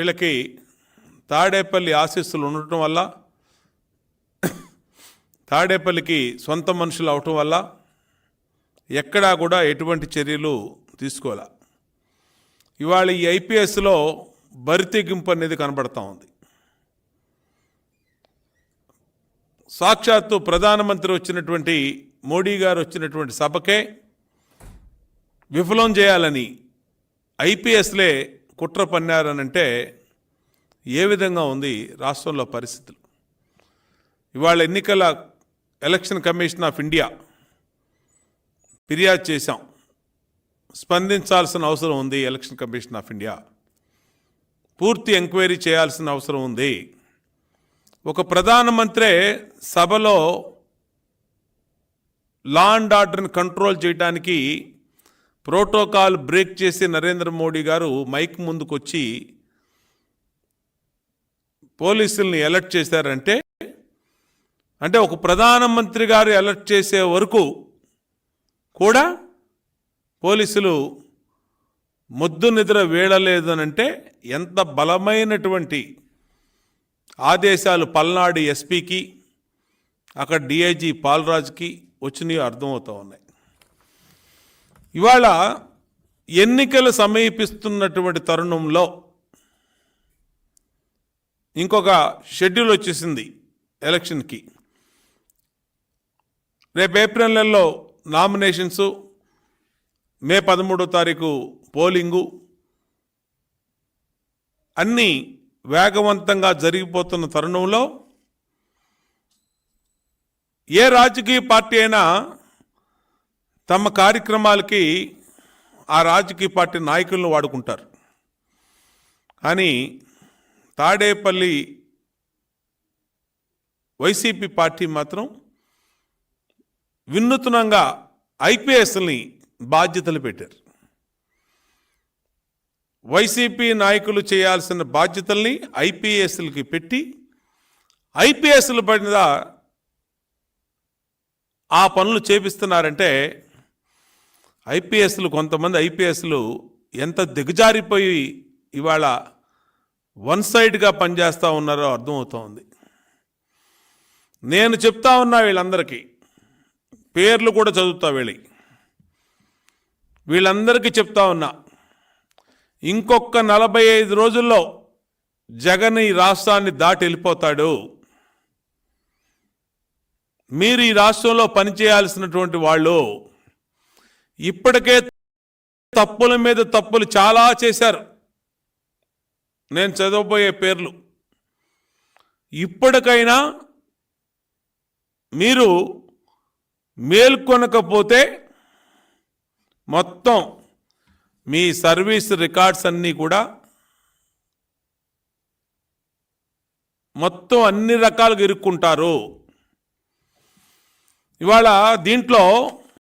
వీళ్ళకి తాడేపల్లి ఆశీస్సులు ఉండటం వల్ల, తాడేపల్లికి సొంత మనుషులు అవటం వల్ల ఎక్కడా కూడా ఎటువంటి చర్యలు తీసుకోలే. ఇవాళ ఈ ఐపీఎస్లో బరితెగింపు అనేది కనబడతా ఉంది. సాక్షాత్తు ప్రధానమంత్రి వచ్చినటువంటి మోడీ గారు వచ్చినటువంటి సభకే విఫలం చేయాలని ఐపీఎస్లే కుట్ర పన్నారనంటే ఏ విధంగా ఉంది రాష్ట్రంలో పరిస్థితులు? ఇవాళ ఎలక్షన్ కమిషన్ ఆఫ్ ఇండియా ఫిర్యాదు చేశాం. స్పందించాల్సిన అవసరం ఉంది. ఎలక్షన్ కమిషన్ ఆఫ్ ఇండియా పూర్తి ఎంక్వైరీ చేయాల్సిన అవసరం ఉంది. ఒక ప్రధానమంత్రే సభలో లా అండ్ ఆర్డర్ని కంట్రోల్ చేయడానికి ప్రోటోకాల్ బ్రేక్ చేసి నరేంద్ర మోడీ గారు మైక్ ముందుకు వచ్చి పోలీసుల్ని అలర్ట్ చేశారంటే, అంటే ఒక ప్రధానమంత్రి గారు అలర్ట్ చేసే వరకు కూడా పోలీసులు మొద్దు నిద్ర వీడలేదనంటే ఎంత బలమైనటువంటి ఆదేశాలు పల్నాడు ఎస్పీకి, అక్కడ డిఐజీ పాల్రాజ్కి వచ్చినాయో అర్థమవుతూ ఉన్నాయి. ఇవాళ ఎన్నికలు సమీపిస్తున్నటువంటి తరుణంలో ఇంకొక షెడ్యూల్ వచ్చేసింది ఎలక్షన్కి. రేపు ఏప్రిల్ నెలలో నామినేషన్సు, మే 13వ తారీఖు పోలింగు అన్నీ వేగవంతంగా జరిగిపోతున్న తరుణంలో ఏ రాజకీయ పార్టీ అయినా తమ కార్యక్రమాలకి ఆ రాజకీయ పార్టీ నాయకులను వాడుకుంటారు. కానీ తాడేపల్లి వైసీపీ పార్టీ మాత్రం వినూత్నంగా ఐపీఎస్ని బాధ్యతలు పెట్టారు. వైసీపీ నాయకులు చేయాల్సిన బాధ్యతల్ని ఐపీఎస్లకి పెట్టి ఐపీఎస్ల పైన ఆ పనులు చేపిస్తున్నారంటే కొంతమంది ఐపీఎస్లు ఎంత దిగజారిపోయి ఇవాళ వన్ సైడ్గా పనిచేస్తూ ఉన్నారో అర్థమవుతోంది. నేను చెప్తా ఉన్నా, వీళ్ళందరికీ పేర్లు కూడా చదువుతా, వీళ్ళందరికీ చెప్తా ఉన్నా, ఇంకొక 45 రోజుల్లో జగన్ ఈ రాష్ట్రాన్ని దాటి వెళ్ళిపోతాడు. మీరు ఈ రాష్ట్రంలో పనిచేయాల్సినటువంటి వాళ్ళు ఇప్పటికే తప్పుల మీద తప్పులు చాలా చేశారు. నేను చదవబోయే పేర్లు. ఇప్పటికైనా మీరు మేల్కొనకపోతే మొత్తం మీ సర్వీస్ రికార్డ్స్ అన్నీ కూడా అన్ని రకాలుగా ఇరుక్కుంటారు. ఇవాళ దీంట్లో